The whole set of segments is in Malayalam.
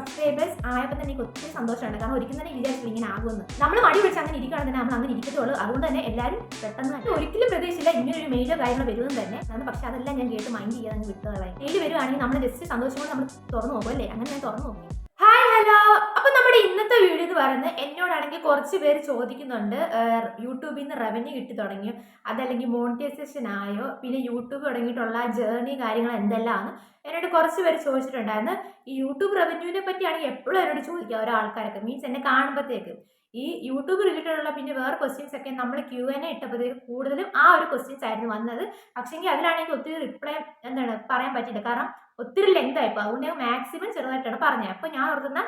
സബ്സ്ക്രൈബേഴ്സ് ആയപ്പോൾ തന്നെ എനിക്ക് ഒത്തിരി സന്തോഷമുണ്ട്. കാരണം ഒരിക്കലും തന്നെ വിചാരിച്ചില്ല ഇങ്ങനെ ആകുമെന്ന്. നമ്മൾ മടി പിടിച്ച് അങ്ങനെ ഇരിക്കുകയാണെങ്കിൽ തന്നെ നമ്മൾ അങ്ങനെ ഇരിക്കത്തുള്ളൂ. അതുകൊണ്ട് തന്നെ എല്ലാവരും പെട്ടെന്ന് ഒരിക്കലും പ്രതീക്ഷിച്ചില്ല ഇങ്ങനെ ഒരു മെയിലോ കാര്യങ്ങളോ വരുമെന്ന് തന്നെ. പക്ഷേ അതെല്ലാം ഞാൻ കേട്ട് മൈൻഡ് ചെയ്യാതെ വിട്ടതായി. മെയിൽ വരുവാണെങ്കിൽ നമ്മൾ ജസ്റ്റ് സന്തോഷം കൊണ്ട് നമ്മൾ തുറന്നു നോക്കും അല്ലേ? അങ്ങനെ ഞാൻ തുറന്നു നോക്കി. Hi hello. അപ്പോൾ നമ്മുടെ ഇന്നത്തെ വീഡിയോ എന്ന് പറയുന്നത് എന്നോടാണെങ്കിൽ കുറച്ച് പേര് ചോദിക്കുന്നുണ്ട് യൂട്യൂബിൽ നിന്ന് റവന്യൂ കിട്ടി തുടങ്ങിയോ, അതല്ലെങ്കിൽ മോണിറ്റൈസേഷൻ ആയോ, പിന്നെ യൂട്യൂബ് തുടങ്ങിയിട്ടുള്ള ജേർണി കാര്യങ്ങൾ എന്തെല്ലാമാണ് എന്നോട് കുറച്ച് പേര് ചോദിച്ചിട്ടുണ്ടായിരുന്നു. ഈ യൂട്യൂബ് റവന്യൂവിനെ പറ്റിയാണെങ്കിൽ എപ്പോഴും എന്നോട് ചോദിക്കുക ഓരോ ആൾക്കാരൊക്കെ, മീൻസ് എന്നെ കാണുമ്പോഴത്തേക്ക് ഈ യൂട്യൂബ് റിലേറ്റഡ് ഉള്ള പിന്നെ വേറെ ക്വസ്റ്റ്യൻസ് ഒക്കെ നമ്മൾ Q&A ഇട്ടപ്പോഴത്തേക്ക് കൂടുതലും ആ ഒരു ക്വസ്റ്റ്യൻസ് ആയിരുന്നു വന്നത്. പക്ഷേങ്കിൽ അതിലാണെങ്കിൽ ഒത്തിരി റിപ്ലൈ പറയാൻ പറ്റില്ല, കാരണം ഒത്തിരി ലെങ്ത് ആയിപ്പോൾ. അതുകൊണ്ട് ഞാൻ മാക്സിമം ചെറുതായിട്ടാണ് പറഞ്ഞത്. അപ്പോൾ ഞാൻ ഓർക്കുന്ന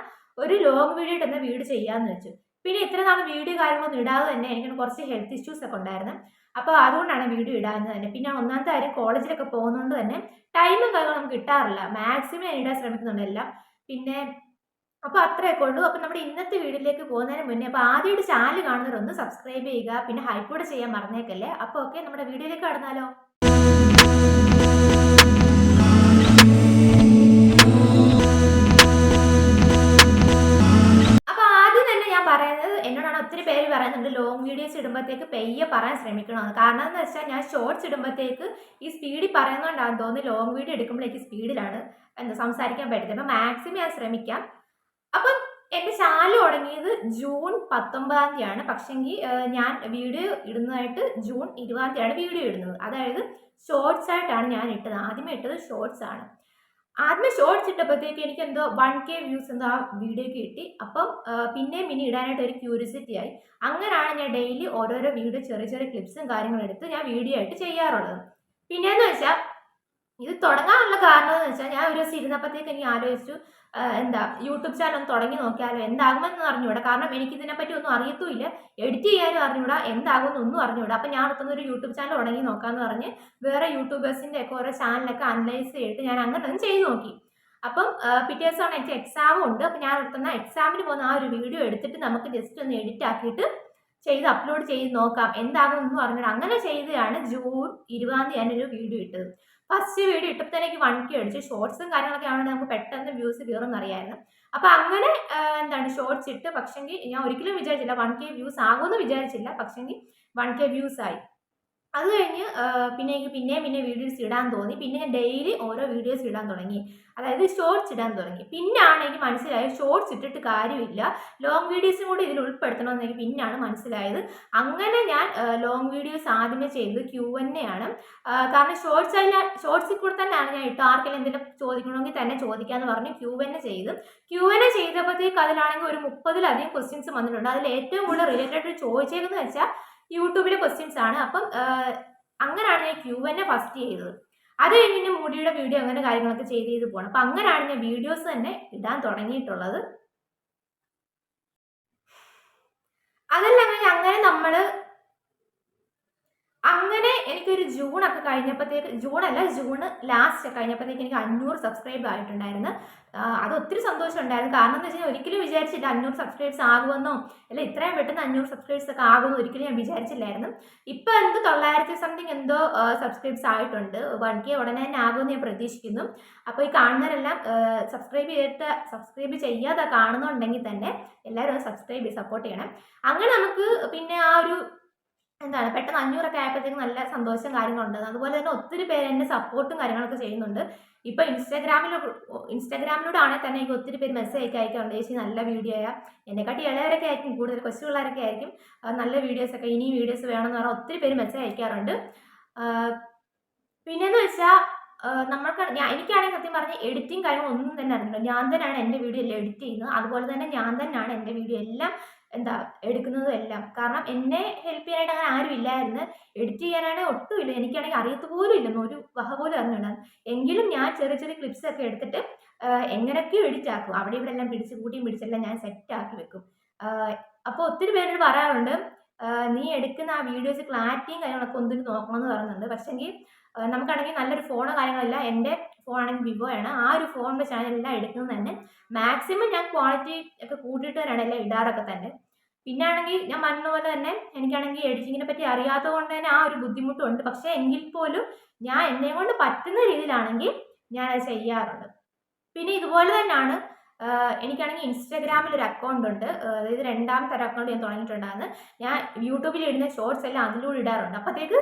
ഒരു ലോങ് വീഡിയോ തന്നെ വീഡിയോ ചെയ്യാമെന്ന് വെച്ചു. പിന്നെ ഇത്ര നാൾ വീഡിയോ കാര്യങ്ങളൊന്നും ഇടാതെ തന്നെ എനിക്ക് കുറച്ച് ഹെൽത്ത് ഇഷ്യൂസ് ഒക്കെ ഉണ്ടായിരുന്നു. അപ്പോൾ അതുകൊണ്ടാണ് വീഡിയോ ഇടാവുന്നത് തന്നെ. പിന്നെ ഒന്നാമത്തെ കാര്യം കോളേജിലൊക്കെ പോകുന്നതുകൊണ്ട് തന്നെ ടൈമും കാര്യങ്ങളും നമുക്ക് കിട്ടാറില്ല. മാക്സിമം ഞാൻ ഇടാൻ ശ്രമിക്കുന്നുണ്ട് എല്ലാം. പിന്നെ അപ്പോൾ അത്രയൊക്കെ ഉള്ളൂ. അപ്പോൾ നമ്മുടെ ഇന്നത്തെ വീഡിയോയിലേക്ക് പോകുന്നതിന് മുന്നേ അപ്പോൾ ആദ്യമായിട്ട് ചാനൽ കാണുന്നവരൊന്ന് സബ്സ്ക്രൈബ് ചെയ്യുക, പിന്നെ ഹൈപ്പ് കൂടെ ചെയ്യാൻ മറന്നേക്കല്ലേ. അപ്പോൾ ഓക്കെ, നമ്മുടെ വീഡിയോയിലേക്ക് കടന്നാലോ. എന്നോടാണ് ഒത്തിരി പേര് പറയുന്നുണ്ട് ലോങ് വീഡിയോസ് ഇടുമ്പോഴത്തേക്ക് പെയ്യെ പറയാൻ ശ്രമിക്കണമെന്ന്. കാരണം എന്ന് വെച്ചാൽ ഞാൻ ഷോർട്സ് ഇടുമ്പോഴത്തേക്ക് ഈ സ്പീഡിൽ പറയുന്നതുകൊണ്ടാണെന്ന് തോന്നുന്നു ലോങ് വീഡിയോ എടുക്കുമ്പോഴേക്ക് സ്പീഡിലാണ് സംസാരിക്കാൻ പറ്റുന്നത്. അപ്പം മാക്സിമം ഞാൻ ശ്രമിക്കാം. അപ്പം എൻ്റെ ചാനൽ തുടങ്ങിയത് ജൂൺ 19 പക്ഷെങ്കിൽ ഞാൻ വീഡിയോ ഇടുന്നതായിട്ട് ജൂൺ 20 വീഡിയോ ഇടുന്നത്. അതായത് ഷോർട്സ് ആയിട്ടാണ് ഞാൻ ഇട്ടത്. ആദ്യമേ ഇട്ടത് ഷോർട്സ് ആണ്. ആദ്യമേ ഷോർട്സ് ഇട്ടപ്പോഴത്തേക്ക് എനിക്ക് എന്തോ 1K വ്യൂസ് എന്തോ ആ വീഡിയോക്ക് കിട്ടി. അപ്പം പിന്നെയും ഇടാനായിട്ട് ഒരു ക്യൂരിയോസിറ്റി ആയി. അങ്ങനെയാണ് ഞാൻ ഡെയിലി ഓരോരോ വീഡിയോ ചെറിയ ചെറിയ ക്ലിപ്സും കാര്യങ്ങളും എടുത്ത് ഞാൻ വീഡിയോ ആയിട്ട് ചെയ്യാറുള്ളത്. പിന്നെയെന്ന് വെച്ചാൽ ഇത് തുടങ്ങാനുള്ള കാരണം എന്ന് വെച്ചാൽ ഞാൻ ഒരു ദിവസം ഇരുന്നപ്പോഴത്തേക്ക് എനിക്ക് ആലോചിച്ചു യൂട്യൂബ് ചാനൽ ഒന്ന് തുടങ്ങി നോക്കിയാലോ, എന്താകുമെന്ന് അറിഞ്ഞൂടാ. കാരണം എനിക്ക് ഇതിനെപ്പറ്റി ഒന്നും അറിയത്തുമില്ല, എഡിറ്റ് ചെയ്യാനും അറിഞ്ഞൂടാ, എന്താകുമെന്ന് ഒന്നും അറിഞ്ഞൂടാ. അപ്പം ഞാൻ ഒരു യൂട്യൂബ് ചാനൽ തുടങ്ങി നോക്കാമെന്ന് പറഞ്ഞ് വേറെ യൂട്യൂബേഴ്സിൻ്റെ ഒക്കെ ഓരോ ചാനലൊക്കെ അനലൈസ് ചെയ്തിട്ട് ഞാൻ അങ്ങനെ ഒന്ന് ചെയ്ത് നോക്കി. അപ്പം പിറ്റേ ദിവസമാണ് എനിക്ക് എക്സാമും ഉണ്ട്. അപ്പം ഞാൻ എക്സാമിന് പോകുന്ന ആ ഒരു വീഡിയോ എടുത്തിട്ട് നമുക്ക് ജസ്റ്റ് ഒന്ന് എഡിറ്റ് ആക്കിയിട്ട് ചെയ്ത് അപ്ലോഡ് ചെയ്ത് നോക്കാം, എന്താകുമെന്ന് പറഞ്ഞിട്ട് അങ്ങനെ ചെയ്തതാണ് ജൂൺ 20 ഞാനൊരു വീഡിയോ ഇട്ടത്. ഫസ്റ്റ് വീഡിയോ ഇട്ടപ്പോൾ തന്നെ എനിക്ക് 1K അടിച്ചു. ഷോർട്സും കാര്യങ്ങളൊക്കെ ആണെങ്കിൽ നമുക്ക് പെട്ടെന്ന് വ്യൂസ് കയറുമെന്ന് അറിയാമായിരുന്നു. അപ്പോൾ അങ്ങനെ ഷോർട്സ് ഇട്ട്. പക്ഷെങ്കിൽ ഞാൻ ഒരിക്കലും വിചാരിച്ചില്ല 1K വ്യൂസ് ആകുമെന്ന് വിചാരിച്ചില്ല. പക്ഷെങ്കിൽ 1K വ്യൂസ് ആയി. അത് കഴിഞ്ഞ് പിന്നെ വീഡിയോസ് ഇടാൻ തോന്നി. പിന്നെ ഞാൻ ഡെയിലി ഓരോ വീഡിയോസ് ഇടാൻ തുടങ്ങി, അതായത് ഷോർട്സ് ഇടാൻ തുടങ്ങി. പിന്നാണ് എനിക്ക് മനസ്സിലായത് ഷോർട്സ് ഇട്ടിട്ട് കാര്യമില്ല, ലോങ് വീഡിയോസും കൂടി ഇതിൽ ഉൾപ്പെടുത്തണമെന്ന് എനിക്ക് പിന്നാണ് മനസ്സിലായത്. ഞാൻ ലോങ് വീഡിയോസ് ആദ്യമേ ചെയ്തത് Q&A ആണ്. കാരണം ഷോർട്സിൽ കൂടെ തന്നെയാണ് ഞാൻ ഇട്ട്. ആർക്കെങ്കിലും എന്തെങ്കിലും ചോദിക്കണമെങ്കിൽ തന്നെ ചോദിക്കാമെന്ന് പറഞ്ഞ് Q&A ചെയ്തപ്പോഴത്തേക്ക് അതിലാണെങ്കിൽ ഒരു 30-ലധികം ക്വസ്റ്റ്യൻസ് വന്നിട്ടുണ്ട്. അതിൽ ഏറ്റവും കൂടുതൽ റിലേറ്റഡ് ചോദിച്ചേക്കെന്ന് വെച്ചാൽ യൂട്യൂബിലെ ക്വസ്റ്റ്യൻസ് ആണ്. അപ്പം അങ്ങനെയാണ് ഞാൻ Q&A ഫസ്റ്റ് ചെയ്തത്. അത് കഴിഞ്ഞ് മുടിയുടെ വീഡിയോ അങ്ങനെ കാര്യങ്ങളൊക്കെ ചെയ്ത് പോകണം. അപ്പം അങ്ങനെയാണ് ഞാൻ വീഡിയോസ് തന്നെ ഇടാൻ തുടങ്ങിയിട്ടുള്ളത്. അതല്ല അങ്ങനെ എനിക്കൊരു ജൂണൊക്കെ കഴിഞ്ഞപ്പോഴത്തേക്ക്, ജൂൺ ലാസ്റ്റ് കഴിഞ്ഞപ്പോഴത്തേക്ക് എനിക്ക് 500 സബ്സ്ക്രൈബ് ആയിട്ടുണ്ടായിരുന്നു. അത് ഒത്തിരി സന്തോഷം ഉണ്ടായിരുന്നു. കാരണം എന്ന് വെച്ചാൽ ഒരിക്കലും വിചാരിച്ചില്ല 500 സബ്സ്ക്രൈബ്സ് ആകുമെന്നോ, അല്ല ഇത്രയും പെട്ടെന്ന് 500 സബ്സ്ക്രൈബ്സ് ഒക്കെ ആകുമെന്നോ ഒരിക്കലും ഞാൻ വിചാരിച്ചില്ലായിരുന്നു. ഇപ്പം 900 സംതിങ് എന്തോ സബ്സ്ക്രൈബ്സ് ആയിട്ടുണ്ട്. 1K ഉടനെ തന്നെ ആകുമെന്ന് ഞാൻ പ്രതീക്ഷിക്കുന്നു. അപ്പോൾ ഈ കാണുന്നവരെല്ലാം സബ്സ്ക്രൈബ് ചെയ്യാതെ കാണുന്നുണ്ടെങ്കിൽ തന്നെ എല്ലാവരും സബ്സ്ക്രൈബ് ചെയ്ത് സപ്പോർട്ട് ചെയ്യണം. അങ്ങനെ നമുക്ക് പിന്നെ ആ ഒരു പെട്ടെന്ന് 500 ഒക്കെ ആയപ്പോഴത്തേക്ക് നല്ല സന്തോഷം കാര്യങ്ങളുണ്ട്. അതുപോലെ തന്നെ ഒത്തിരി പേര് എന്നെ സപ്പോർട്ടും കാര്യങ്ങളൊക്കെ ചെയ്യുന്നുണ്ട്. ഇപ്പോൾ ഇൻസ്റ്റാഗ്രാമിലൂടെ ആണെങ്കിൽ തന്നെ എനിക്ക് ഒത്തിരി പേര് മെസ്സേജ് അയക്കാറുണ്ട്, ചേച്ചി നല്ല വീഡിയോ എന്നെക്കാട്ടി ഇളയവരൊക്കെ ആയിരിക്കും, കൂടുതൽ കൊച്ചു പിള്ളേരൊക്കെ ആയിരിക്കും, നല്ല വീഡിയോസൊക്കെ ഇനിയും വീഡിയോസ് വേണമെന്ന് പറഞ്ഞാൽ ഒത്തിരി പേര് മെസ്സേജ് അയക്കാറുണ്ട്. പിന്നെയെന്ന് വെച്ചാൽ എനിക്കാണെങ്കിൽ സത്യം പറഞ്ഞാൽ എഡിറ്റിംഗ് കാര്യങ്ങളൊന്നും തന്നെ അറിഞ്ഞില്ല. ഞാൻ തന്നെയാണ് എൻ്റെ വീഡിയോ എല്ലാം എഡിറ്റ് ചെയ്യുന്നത്. അതുപോലെ തന്നെ ഞാൻ തന്നെയാണ് എൻ്റെ വീഡിയോ എല്ലാം എടുക്കുന്നതും എല്ലാം. കാരണം എന്നെ ഹെൽപ്പ് ചെയ്യാനായിട്ട് അങ്ങനെ ആരും ഇല്ലായിരുന്നു. എഡിറ്റ് ചെയ്യാനാണെങ്കിൽ ഒട്ടുമില്ല, എനിക്കാണെങ്കിൽ അറിയത്തുപോലും ഇല്ലെന്ന്, ഒരു വഹ പോലും അറിഞ്ഞിട്ടുണ്ടായിരുന്നു. എങ്കിലും ഞാൻ ചെറിയ ചെറിയ ക്ലിപ്സൊക്കെ എടുത്തിട്ട് എങ്ങനെയൊക്കെയോ എഡിറ്റ് ആക്കും. അവിടെ ഇവിടെ എല്ലാം പിടിച്ചെല്ലാം ഞാൻ സെറ്റാക്കി വെക്കും. അപ്പോൾ ഒത്തിരി പേരോട് പറയാറുണ്ട് നീ എടുക്കുന്ന ആ വീഡിയോസ് ക്ലാരിറ്റിയും കാര്യങ്ങളൊക്കെ ഒന്നിട്ട് നോക്കണമെന്ന് പറയുന്നുണ്ട്. പക്ഷെങ്കിൽ നമുക്കാണെങ്കിൽ നല്ലൊരു ഫോണോ കാര്യങ്ങളല്ല, എൻ്റെ ഫോണാണെങ്കിൽ വിവോ ആണ്. ആ ഒരു ഫോൺ വെച്ചാണ് എല്ലാം എടുക്കുന്നത് തന്നെ. മാക്സിമം ഞാൻ ക്വാളിറ്റി ഒക്കെ കൂട്ടിയിട്ട് തന്നെയാണ് എല്ലാം ഇടാറൊക്കെ തന്നെ. പിന്നെ ആണെങ്കിൽ ഞാൻ പറഞ്ഞ പോലെ തന്നെ എനിക്കാണെങ്കിൽ എഡിറ്റിങ്ങിനെ പറ്റി അറിയാത്തത് കൊണ്ട് തന്നെ ആ ഒരു ബുദ്ധിമുട്ടുണ്ട്. പക്ഷേ എങ്കിൽ പോലും ഞാൻ എന്നെ കൊണ്ട് പറ്റുന്ന രീതിയിലാണെങ്കിൽ ഞാനത് ചെയ്യാറുണ്ട്. പിന്നെ ഇതുപോലെ തന്നെയാണ് എനിക്കാണെങ്കിൽ ഇൻസ്റ്റാഗ്രാമിൽ ഒരു അക്കൗണ്ട് ഉണ്ട്. അതായത് രണ്ടാമത്തെ ഒരു അക്കൗണ്ട് ഞാൻ തുടങ്ങിയിട്ടുണ്ടായിരുന്നു. ഞാൻ യൂട്യൂബിൽ ഇടുന്ന ഷോർട്സ് എല്ലാം അതിലൂടെ ഇടാറുണ്ട്. അപ്പോഴത്തേക്ക്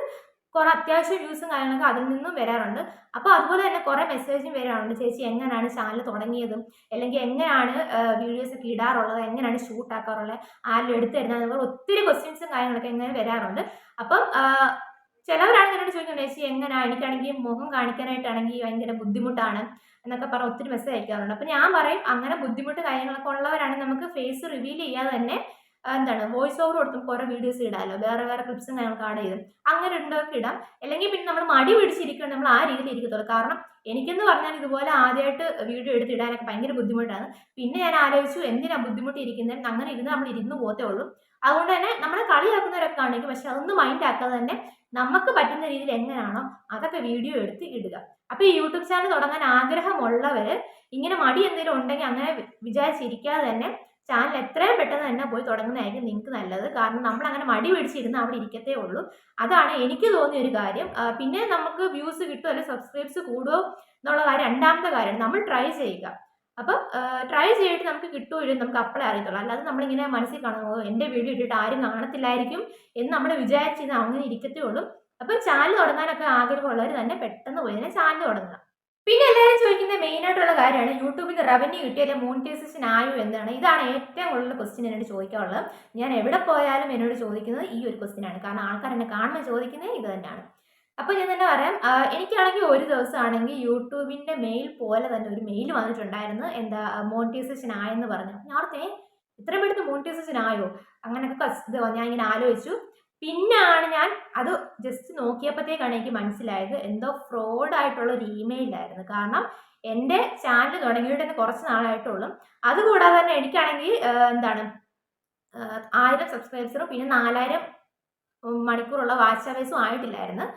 കുറെ അത്യാവശ്യം വ്യൂസും കാര്യങ്ങളൊക്കെ അതിൽ നിന്നും വരാറുണ്ട്. അപ്പോൾ അതുപോലെ തന്നെ കുറെ മെസ്സേജും വരാറുണ്ട്, ചേച്ചി എങ്ങനെയാണ് ചാനൽ തുടങ്ങിയതും, അല്ലെങ്കിൽ എങ്ങനെയാണ് വീഡിയോസ് ഒക്കെ ഇടാറുള്ളത്, എങ്ങനെയാണ് ഷൂട്ട് ആക്കാറുള്ളത്, ആരെങ്കിലും എടുത്തു തരുന്നത്, അതുപോലെ ഒത്തിരി ക്വസ്റ്റ്യൻസും കാര്യങ്ങളൊക്കെ ഇങ്ങനെ വരാറുണ്ട്. അപ്പം ചിലവരാണ് എന്നോട് ചോദിക്കുന്നത്, ചേച്ചി എങ്ങനെയാണ്, എനിക്കാണെങ്കിൽ മുഖം കാണിക്കാനായിട്ടാണെങ്കിൽ ഭയങ്കര ബുദ്ധിമുട്ടാണ് എന്നൊക്കെ പറഞ്ഞ് ഒത്തിരി മെസ്സേജ് അയക്കാറുണ്ട്. അപ്പം ഞാൻ പറയും, അങ്ങനെ ബുദ്ധിമുട്ട് കാര്യങ്ങളൊക്കെ ഉള്ളവരാണെങ്കിൽ നമുക്ക് ഫേസ് റിവീൽ ചെയ്യാതെ തന്നെ എന്താണ് വോയിസ് ഓവർ കൊടുത്തും കുറെ വീഡിയോസ് ഇടാമല്ലോ, വേറെ വേറെ ക്ലിപ്സും ഞങ്ങൾക്ക് ആഡ് ചെയ്തും അങ്ങനെ ഉണ്ടൊക്കെ ഇടാം. അല്ലെങ്കിൽ പിന്നെ നമ്മൾ മടി പിടിച്ചിരിക്കണം, നമ്മൾ ആ രീതിയിൽ ഇരിക്കത്തുള്ളൂ. കാരണം എനിക്കെന്ന് പറഞ്ഞാൽ ഇതുപോലെ ആദ്യമായിട്ട് വീഡിയോ എടുത്തിടാനൊക്കെ ഭയങ്കര ബുദ്ധിമുട്ടാണ്. പിന്നെ ഞാൻ ആലോചിച്ചു, എന്തിനാ ബുദ്ധിമുട്ടിയിരിക്കുന്നത്, അങ്ങനെ ഇരുന്ന് നമ്മൾ ഇരുന്ന് പോകത്തേ ഉള്ളൂ. അതുകൊണ്ട് തന്നെ നമ്മളെ കളിയാക്കുന്നവരൊക്കെ ആണെങ്കിൽ പക്ഷെ അതൊന്നും മൈൻഡ് ആക്കാതെ തന്നെ നമുക്ക് പറ്റുന്ന രീതിയിൽ എങ്ങനെയാണോ അതൊക്കെ വീഡിയോ എടുത്ത് ഇടുക. അപ്പൊ ഈ യൂട്യൂബ് ചാനൽ തുടങ്ങാൻ ആഗ്രഹമുള്ളവര് ഇങ്ങനെ മടി എന്തെങ്കിലും ഉണ്ടെങ്കിൽ അങ്ങനെ വിചാരിച്ചിരിക്കാതെ തന്നെ ചാനൽ എത്രയും പെട്ടെന്ന് തന്നെ പോയി തുടങ്ങുന്നതായിരിക്കും നിങ്ങൾക്ക് നല്ലത്. കാരണം നമ്മൾ അങ്ങനെ മടി പിടിച്ചിരുന്ന് അവിടെ ഇരിക്കത്തേ ഉള്ളൂ. അതാണ് എനിക്ക് തോന്നിയ ഒരു കാര്യം. പിന്നെ നമുക്ക് വ്യൂസ് കിട്ടുമോ അല്ലെങ്കിൽ സബ്സ്ക്രൈബ്സ് കൂടുമോ എന്നുള്ള കാര്യം രണ്ടാമത്തെ കാര്യമാണ്. നമ്മൾ ട്രൈ ചെയ്യുക. അപ്പം ട്രൈ ചെയ്തിട്ട് നമുക്ക് കിട്ടുമോ ഇല്ലയോ നമുക്ക് അപ്പോഴേ അറിയത്തുള്ളൂ. അല്ലാതെ നമ്മളിങ്ങനെ മനസ്സിൽ കാണുമ്പോൾ എൻ്റെ വീഡിയോ ഇട്ടിട്ട് ആരും കാണത്തില്ലായിരിക്കും എന്ന് നമ്മൾ വിചാരിച്ചിരുന്ന അങ്ങനെ ഇരിക്കത്തേ ഉള്ളൂ. അപ്പം ചാനൽ തുടങ്ങാനൊക്കെ ആഗ്രഹമുള്ളവർ തന്നെ പെട്ടെന്ന് പോയി തന്നെ ചാനൽ തുടങ്ങുക. പിന്നെ എല്ലാവരും ചോദിക്കുന്ന മെയിൻ ആയിട്ടുള്ള കാര്യമാണ്, യൂട്യൂബിൽ റവന്യൂ കിട്ടിയോ അല്ലെങ്കിൽ മോണിറ്റൈസേഷൻ ആയോ എന്നാണ്. ഇതാണ് ഏറ്റവും കൂടുതൽ ക്വസ്റ്റ്യൻ എന്നോട് ചോദിക്കാനുള്ളത്. ഞാൻ എവിടെ പോയാലും എന്നോട് ചോദിക്കുന്നത് ഈ ഒരു ക്വസ്റ്റ്യൻ ആണ്. കാരണം ആൾക്കാർ എന്നെ കാണുമ്പോൾ ചോദിക്കുന്നത് ഇത് തന്നെയാണ്. അപ്പോൾ ഞാൻ തന്നെ പറയാം, എനിക്കാണെങ്കിൽ ഒരു ദിവസമാണെങ്കിൽ യൂട്യൂബിൻ്റെ മെയിൽ പോലെ തന്നെ ഒരു മെയിൽ വന്നിട്ടുണ്ടായിരുന്നു, എന്താ മോണിറ്റൈസേഷൻ ആയെന്ന് പറഞ്ഞു. ഞാൻ ഓർത്തേ ഇത്രയും പെട്ടെന്ന് മോണിറ്റൈസേഷൻ ആയോ അങ്ങനെയൊക്കെ ഞാൻ ഇങ്ങനെ ആലോചിച്ചു. പിന്നാണ് ഞാൻ അത് ജസ്റ്റ് നോക്കിയപ്പോഴത്തേക്കാണ് എനിക്ക് മനസ്സിലായത് എന്തോ ഫ്രോഡായിട്ടുള്ള ഒരു ഇമെയിലായിരുന്നു. കാരണം എൻ്റെ ചാനൽ തുടങ്ങിയിട്ട് തന്നെ കുറച്ച് നാളായിട്ടുള്ളൂ. അതുകൂടാതെ തന്നെ എനിക്കാണെങ്കിൽ എന്താണ് 1000 സബ്സ്ക്രൈബേഴ്സും പിന്നെ 4000 മണിക്കൂറുള്ള വാച്ച് അവേഴ്സും ആയിട്ടില്ലായിരുന്നു.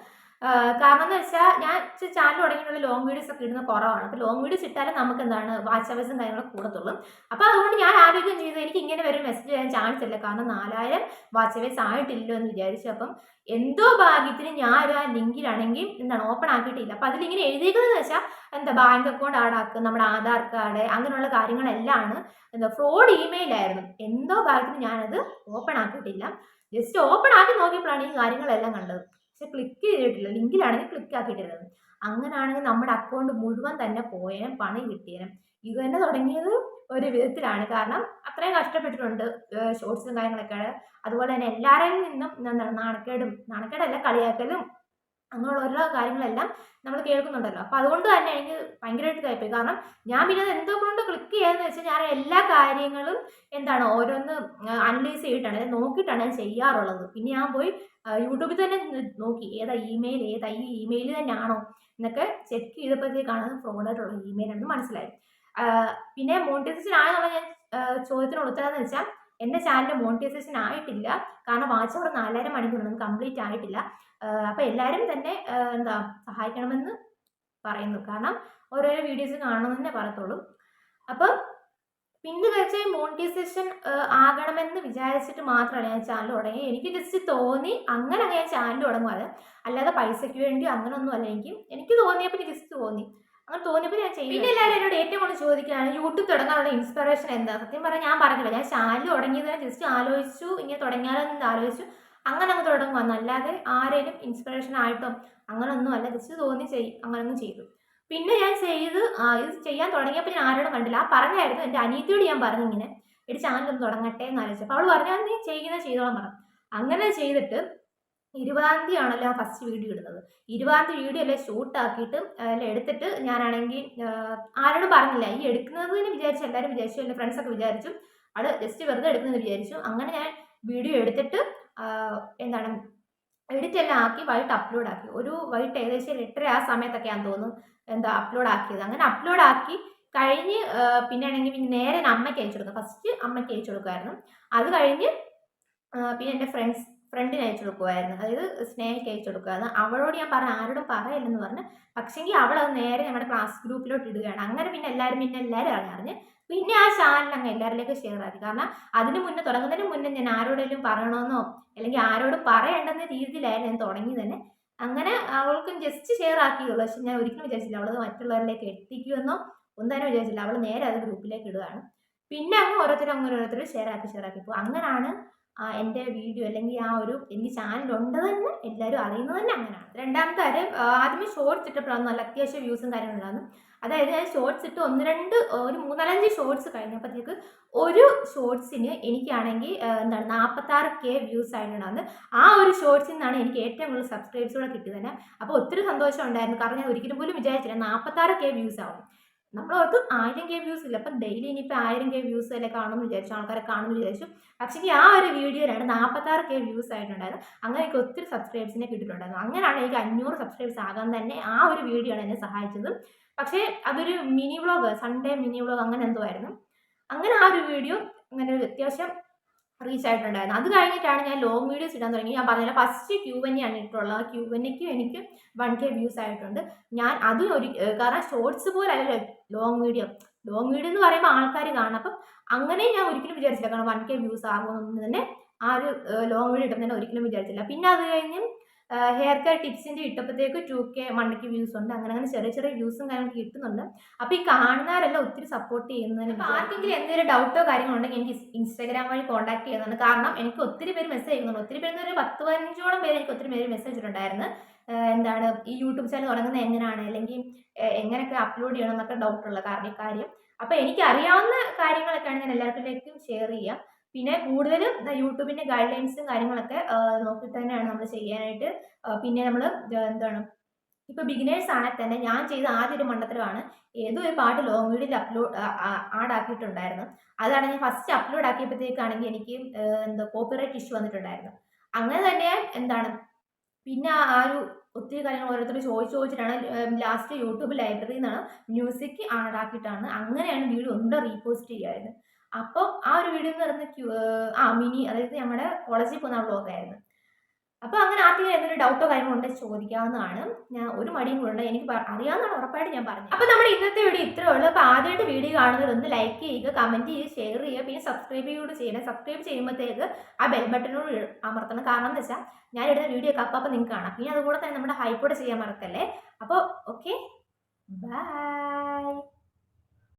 കാരണം എന്ന് വെച്ചാൽ ഞാൻ ചാനൽ തുടങ്ങിയിട്ടുള്ള ലോങ് വീഡിയോസ് ഒക്കെ ഇടുന്ന കുറവാണ്. അപ്പോൾ ലോങ് വീഡിയോസ് ഇട്ടാലും നമുക്ക് എന്താണ് വാച്ച് അവേഴ്സും കാര്യങ്ങളൊക്കെ കൂടത്തുള്ളൂ. അപ്പോൾ അതുകൊണ്ട് ഞാൻ ആലോചിക്കുകയും ചെയ്തു, എനിക്ക് ഇങ്ങനെ ഒരു മെസ്സേജ് ചെയ്യാൻ ചാൻസ് ഇല്ല. കാരണം 4000 വാച്ച് അവേഴ്സ് ആയിട്ടില്ലോ എന്ന് വിചാരിച്ചു. അപ്പം എന്തോ ഭാഗ്യത്തിന് ഞാൻ ആ ലിങ്കിലാണെങ്കിൽ എന്താണ് ഓപ്പൺ ആക്കിയിട്ടില്ല. അപ്പം അതിലിങ്ങനെ എഴുതിയിരിക്കുന്നത് വെച്ചാൽ എന്താ ബാങ്ക് അക്കൗണ്ട് ആഡ് ആക്കുക, നമ്മുടെ ആധാർ കാർഡ് അങ്ങനെയുള്ള കാര്യങ്ങളെല്ലാം ആണ്. എന്താ ഫ്രോഡ് ഇമെയിൽ ആയിരുന്നു. എന്തോ ഭാഗ്യത്തിന് ഞാനത് ഓപ്പൺ ആക്കിയിട്ടില്ല. ജസ്റ്റ് ഓപ്പൺ ആക്കി നോക്കിയപ്പോഴാണ് ഈ കാര്യങ്ങളെല്ലാം കണ്ടത്. പക്ഷെ ക്ലിക്ക് ചെയ്തിട്ടില്ല, ലിങ്കിലാണെങ്കിൽ ക്ലിക്ക് ആക്കിയിട്ടിരുന്നത്. അങ്ങനാണെങ്കിൽ നമ്മുടെ അക്കൗണ്ട് മുഴുവൻ തന്നെ പോയേനും പണി കിട്ടിയേനും. ഇത് തന്നെ തുടങ്ങിയത് ഒരു വിധത്തിലാണ്. കാരണം അത്രയും കഷ്ടപ്പെട്ടിട്ടുണ്ട് ഷോർട്സും കാര്യങ്ങളൊക്കെ. അതുപോലെ തന്നെ എല്ലാവരിൽ നിന്നും എന്താണ് നാണക്കേടല്ല കളിയാക്കലും അങ്ങനെയുള്ള ഓരോ കാര്യങ്ങളെല്ലാം നമ്മൾ കേൾക്കുന്നുണ്ടല്ലോ. അപ്പം അതുകൊണ്ട് തന്നെ എനിക്ക് ഭയങ്കരമായിട്ട് ഇതായിപ്പോയി. കാരണം ഞാൻ പിന്നെ എന്തുകൊണ്ട് ക്ലിക്ക് ചെയ്യാന്ന് വെച്ചാൽ ഞാൻ എല്ലാ കാര്യങ്ങളും എന്താണ് ഓരോന്ന് അനലൈസ് ചെയ്തിട്ടാണ് നോക്കിയിട്ടാണ് ഞാൻ ചെയ്യാറുള്ളത്. പിന്നെ ഞാൻ പോയി യൂട്യൂബിൽ തന്നെ നോക്കി ഏതാ ഇമെയിൽ, ഏതാ ഈ ഇമെയിൽ തന്നെയാണോ എന്നൊക്കെ ചെക്ക് ചെയ്തപ്പോഴത്തേക്കാണ് ഫ്രോഡായിട്ടുള്ള ഇമെയിലാണെന്ന് മനസ്സിലായി. പിന്നെ മോണിറ്റൈസേഷൻ ആയെന്നുള്ള ഞാൻ ചോദ്യത്തിനുള്ള ഉത്തരം എന്ന് വെച്ചാൽ എൻ്റെ ചാനൽ മോണിറ്റൈസേഷൻ ആയിട്ടില്ല. കാരണം വാച്ച് അവർ 4000 മണിക്കൂറൊന്നും കംപ്ലീറ്റ് ആയിട്ടില്ല. അപ്പോൾ എല്ലാവരും തന്നെ എന്താ സഹായിക്കണമെന്ന് പറയുന്നു. കാരണം ഓരോരോ വീഡിയോസ് കാണണമെന്ന് തന്നെ പറയത്തുള്ളൂ. അപ്പം പിന്നെ വെച്ചാൽ മോണിറ്റൈസേഷൻ ആകണമെന്ന് വിചാരിച്ചിട്ട് മാത്രമാണ് ഞാൻ ചാനൽ തുടങ്ങി. എനിക്ക് ജസ്റ്റ് തോന്നി അങ്ങനെ ഞാൻ ചാനൽ തുടങ്ങുന്നത്, അല്ലാതെ പൈസയ്ക്ക് വേണ്ടി അങ്ങനെയൊന്നും അല്ല. എനിക്ക് തോന്നിയപ്പോൾ ജസ്റ്റ് തോന്നി, അങ്ങനെ തോന്നിയപ്പോൾ ഞാൻ ചെയ്യും. പിന്നെ എല്ലാവരും എന്നോട് ഏറ്റവും കൂടുതൽ ചോദിക്കുകയാണ് യൂട്യൂബ് തുടങ്ങാനുള്ള ഇൻസ്പിറേഷൻ എന്താ. സത്യം പറഞ്ഞാൽ ഞാൻ പറഞ്ഞില്ല, ഞാൻ ചാനൽ തുടങ്ങിയതിനെ ജസ്റ്റ് ആലോചിച്ചു, ഇങ്ങനെ തുടങ്ങിയാലോ എന്ന് ആലോചിച്ചു, അങ്ങനെ അങ്ങ് തുടങ്ങുക. അല്ലാതെ ആരെയും ഇൻസ്പിറേഷൻ ആയിട്ടോ അങ്ങനെയൊന്നും അല്ല, ജസ്റ്റ് തോന്നി അങ്ങനെ അങ്ങ് ചെയ്തു. പിന്നെ ഞാൻ ഇത് ചെയ്യാൻ തുടങ്ങിയപ്പോൾ ഞാൻ ആരോടും കണ്ടില്ല. പറഞ്ഞായിരുന്നു എൻ്റെ അനിയത്തിയോട് ഞാൻ പറഞ്ഞു, ഇങ്ങനെ ഒരു ചാനലൊന്ന് തുടങ്ങട്ടെ എന്ന് ആലോചിച്ചപ്പോൾ അവൾ പറഞ്ഞാൽ നീ ചെയ്തോളാൻ പറഞ്ഞു. അങ്ങനെ ചെയ്തിട്ട് 20-ാം തീയതി ആണല്ലോ ഫസ്റ്റ് വീഡിയോ ഇടുന്നത്. 20-ാം തീയതി വീഡിയോ എല്ലാം ഷൂട്ടാക്കിയിട്ട് എല്ലാം എടുത്തിട്ട് ഞാനാണെങ്കിൽ ആരോടും പറഞ്ഞില്ല. ഈ എടുക്കുന്നതെന്ന് വിചാരിച്ചു, എല്ലാവരും വിചാരിച്ചു, എൻ്റെ ഫ്രണ്ട്സൊക്കെ വിചാരിച്ചു അത് ജസ്റ്റ് വെറുതെ എടുക്കുന്നത് വിചാരിച്ചു. അങ്ങനെ ഞാൻ വീഡിയോ എടുത്തിട്ട് എന്താണ് എഡിറ്റ് എല്ലാം ആക്കി വൈകിട്ട് അപ്ലോഡ് ആക്കി. ഒരു വൈകിട്ട് ഏകദേശം 8:30 ആ സമയത്തൊക്കെയാണെന്ന് തോന്നുന്നു അപ്ലോഡ് ആക്കിയത്. അങ്ങനെ അപ്ലോഡ് ആക്കി കഴിഞ്ഞ് പിന്നെ ആണെങ്കിൽ പിന്നെ നേരെ അമ്മയ്ക്ക് അയച്ചു കൊടുക്കുക. ഫസ്റ്റ് അമ്മയ്ക്ക് അയച്ചു കൊടുക്കുമായിരുന്നു. അത് കഴിഞ്ഞ് പിന്നെ എൻ്റെ ഫ്രണ്ടിന് അയച്ചു കൊടുക്കുമായിരുന്നു, അതായത് സ്നേഹയ്ക്ക് അയച്ചു കൊടുക്കുമായിരുന്നു. അവളോട് ഞാൻ ആരോടും പറയില്ലെന്ന് പറഞ്ഞ്, പക്ഷെങ്കിൽ അവളത് നേരെ നമ്മുടെ ക്ലാസ് ഗ്രൂപ്പിലോട്ട് ഇടുകയാണ്. അങ്ങനെ പിന്നെ എല്ലാവരും അറിഞ്ഞ് പിന്നെ ആ ചാനൽ അങ്ങ് എല്ലാവരിലേക്ക് ഷെയർ ആക്കി. കാരണം അതിന് മുന്നേ തുടങ്ങുന്നതിന് മുന്നേ ഞാൻ ആരോടെങ്കിലും പറയണമെന്നോ അല്ലെങ്കിൽ ആരോടും പറയേണ്ടെന്ന രീതിയിലായിരുന്നു ഞാൻ തുടങ്ങി തന്നെ. അങ്ങനെ അവൾക്കും ജസ്റ്റ് ഷെയർ ആക്കിയുള്ളൂ. പക്ഷെ ഞാൻ ഒരിക്കലും വിചാരിച്ചില്ല അവളത് മറ്റുള്ളവരിലേക്ക് എത്തിക്കുമെന്നോ ഒന്നും തന്നെ വിചാരിച്ചില്ല. അവൾ നേരെ അത് ഗ്രൂപ്പിലേക്ക് ഇടുകയാണ്. പിന്നെ അങ്ങ് ഓരോരുത്തർ ഷെയർ ആക്കി പോകും. അങ്ങനെയാണ് എൻ്റെ വീഡിയോ അല്ലെങ്കിൽ ആ ഒരു എനിക്ക് ചാനലുണ്ട് തന്നെ എല്ലാവരും അറിയുന്നത് തന്നെ അങ്ങനെയാണ്. രണ്ടാമത്തെ കാര്യം, ആദ്യമേ ഷോർട്സ് ഇട്ടപ്പോഴാണ് നല്ല അത്യാവശ്യം വ്യൂസും കാര്യങ്ങളുണ്ടായിരുന്നു. അതായത് ഞാൻ ഷോർട്സ് ഇട്ട് ഒരു 3-4 ഷോർട്സ് കഴിഞ്ഞപ്പോഴത്തേക്ക് ഒരു ഷോർട്സിന് എനിക്കാണെങ്കിൽ 46K വ്യൂസ് ആയിട്ടുണ്ടായിരുന്നു. ആ ഒരു ഷോർട്സിൽ നിന്നാണ് എനിക്ക് ഏറ്റവും കൂടുതൽ സബ്സ്ക്രൈബ്സ് കൂടെ കിട്ടിയത് തന്നെ. അപ്പോൾ ഒത്തിരി സന്തോഷം ഉണ്ടായിരുന്നു. കാരണം ഞാൻ ഒരിക്കലും പോലും വിചാരിച്ചില്ല 46K വ്യൂസ് ആവും. നമ്മളോർത്ത് 1000K വ്യൂസ് ഇല്ല, അപ്പം ഡെയിലി ഇനിയിപ്പോൾ 1000K വ്യൂസ് അല്ലേ കാണുമെന്ന് വിചാരിച്ചു, ആൾക്കാരെ കാണുമെന്ന് വിചാരിച്ചു. പക്ഷേ ആ ഒരു വീഡിയോയിലാണ് 46K വ്യൂസ് ആയിട്ടുണ്ടായിരുന്നു. അങ്ങനെ എനിക്ക് ഒത്തിരി സബ്സ്ക്രൈബ്സിനെ കിട്ടിയിട്ടുണ്ടായിരുന്നു. അങ്ങനെയാണ് എനിക്ക് 500 സബ്സ്ക്രൈബ്സ് ആകാൻ തന്നെ ആ ഒരു വീഡിയോ ആണ് എന്നെ സഹായിച്ചത്. പക്ഷേ അതൊരു mini vlog, Sunday mini vlog അങ്ങനെ എന്തോ ആയിരുന്നു. അങ്ങനെ ആ ഒരു വീഡിയോ അങ്ങനെ ഒരു അത്യാവശ്യം റീച്ച് ആയിട്ടുണ്ടായിരുന്നു. അത് കഴിഞ്ഞിട്ടാണ് ഞാൻ ലോങ് വീഡിയോസ് ഇടാൻ തുടങ്ങി. ഞാൻ പറഞ്ഞില്ല, ഫസ്റ്റ് Q&A ആണ് ഇട്ടുള്ളത്. ആ Q&Aക്ക് എനിക്ക് 1K വ്യൂസ് ആയിട്ടുണ്ട്. ഞാൻ അതും കാരണം ഷോർട്സ് പോലെ അല്ലല്ലോ ലോങ് വീഡിയോ എന്ന് പറയുമ്പോൾ ആൾക്കാർ കാണണം. അപ്പം അങ്ങനെ ഞാൻ ഒരിക്കലും വിചാരിച്ചില്ല, കാരണം 1K വ്യൂസ് ആകുമെന്ന് തന്നെ ആ ഒരു ലോങ് വീഡിയോ ഇടുമ്പോൾ തന്നെ ഒരിക്കലും വിചാരിച്ചില്ല. പിന്നെ അത് കഴിഞ്ഞ് ഹെയർ കെയർ ടിപ്സിൻ്റെ ഇട്ടപ്പോഴത്തേക്ക് 2K 1K വ്യൂസ് ഉണ്ട്. അങ്ങനെ ചെറിയ വ്യൂസും കാര്യങ്ങളൊക്കെ കിട്ടുന്നുണ്ട്. അപ്പോൾ ഈ കാണുന്നവരെല്ലാം ഒത്തിരി സപ്പോർട്ട് ചെയ്യുന്നതിന് ആർക്കെങ്കിലും എന്തെങ്കിലും ഡൗട്ടോ കാര്യങ്ങളോ ഉണ്ടെങ്കിൽ എനിക്ക് ഇൻസ്റ്റാഗ്രാം വഴി കോൺടാക്ട് ചെയ്യുന്നുണ്ട്. കാരണം എനിക്ക് ഒത്തിരി പേര് മെസ്സേജ് ചെയ്യുന്നുണ്ട്. ഒത്തിരി പേര് ഒരു 10-15ഓളം പേര് എനിക്ക് ഒത്തിരി പേര് മെസ്സേജ് ഇട്ടിട്ടുണ്ടായിരുന്നു. ഈ യൂട്യൂബ് ചാനൽ തുടങ്ങുന്നത് എങ്ങനെയാണ്, അല്ലെങ്കിൽ എങ്ങനെയൊക്കെ അപ്ലോഡ് ചെയ്യണം എന്നൊക്കെ ഡൗട്ടുള്ള കാര്യം. അപ്പോൾ എനിക്ക് അറിയാവുന്ന കാര്യങ്ങളൊക്കെയാണ് ഞാൻ എല്ലാവർക്കും ഷെയർ ചെയ്യുക. പിന്നെ കൂടുതലും യൂട്യൂബിൻ്റെ ഗൈഡ് ലൈൻസും കാര്യങ്ങളൊക്കെ നോക്കിയിട്ട് തന്നെയാണ് നമ്മൾ ചെയ്യാനായിട്ട്. പിന്നെ നമ്മൾ ഇപ്പോൾ ബിഗിനേഴ്സ് ആണെങ്കിൽ തന്നെ ഞാൻ ചെയ്ത ആദ്യ ഒരു മണ്ടത്തരമാണ്, ഏതോ ഒരു പാട്ട് ലോങ് വീഡിയോയിൽ ആഡ് ആക്കിയിട്ടുണ്ടായിരുന്നു. അതാണ് ഞാൻ ഫസ്റ്റ് അപ്ലോഡ് ആക്കിയപ്പോഴത്തേക്കാണെങ്കിൽ എനിക്ക് കോപ്പിറൈറ്റ് ഇഷ്യൂ വന്നിട്ടുണ്ടായിരുന്നു. അങ്ങനെ തന്നെ പിന്നെ ആ ഒരു ഒത്തിരി കാര്യങ്ങൾ ഓരോരുത്തർ ചോദിച്ചിട്ടാണ് ലാസ്റ്റ് യൂട്യൂബ് ലൈബ്രറിയിൽ നിന്നാണ് മ്യൂസിക് ആഡ് ആക്കിയിട്ടാണ് അങ്ങനെയാണ് വീഡിയോ റീപോസ്റ്റ് ചെയ്യുമായിരുന്നു. അപ്പോൾ ആ ഒരു വീഡിയോ എന്ന് പറയുന്നത് മിനി, അതായത് നമ്മുടെ കോളേജിൽ പോകുന്ന വ്ളോഗായിരുന്നു. അപ്പോൾ അങ്ങനെ ആർക്കെങ്കിലും എന്തെങ്കിലും ഡൗട്ടോ കാര്യങ്ങളോ ഉണ്ടെങ്കിൽ ചോദിക്കാവുന്നതാണ്. ഞാൻ ഒരു മടിയും കൊണ്ട് എനിക്ക് അറിയാവുന്നതാണ് ഉറപ്പായിട്ട് ഞാൻ പറഞ്ഞു. അപ്പോൾ നമ്മുടെ ഇന്നത്തെ വീഡിയോ ഇത്രയേ ഉള്ളൂ. അപ്പോൾ ആദ്യമായിട്ട് വീഡിയോ കാണുന്നവരൊന്ന് ലൈക്ക് ചെയ്യുക, കമൻറ്റ് ചെയ്യുക, ഷെയർ ചെയ്യുക, പിന്നെ സബ്സ്ക്രൈബ് കൂടെ ചെയ്യണം. സബ്സ്ക്രൈബ് ചെയ്യുമ്പോഴത്തേക്ക് ആ ബെൽ ബട്ടനോട് അമർത്തണം. കാരണം എന്താ വെച്ചാൽ ഞാൻ ഇടുന്ന വീഡിയോ ഒക്കെ അപ്പം നിങ്ങൾക്ക് കാണാം. പിന്നെ അതുകൂടെ തന്നെ നമ്മുടെ ഹൈപ്പോടെ ചെയ്യാൻ മറക്കല്ലേ. അപ്പോൾ ഓക്കെ, ബൈ.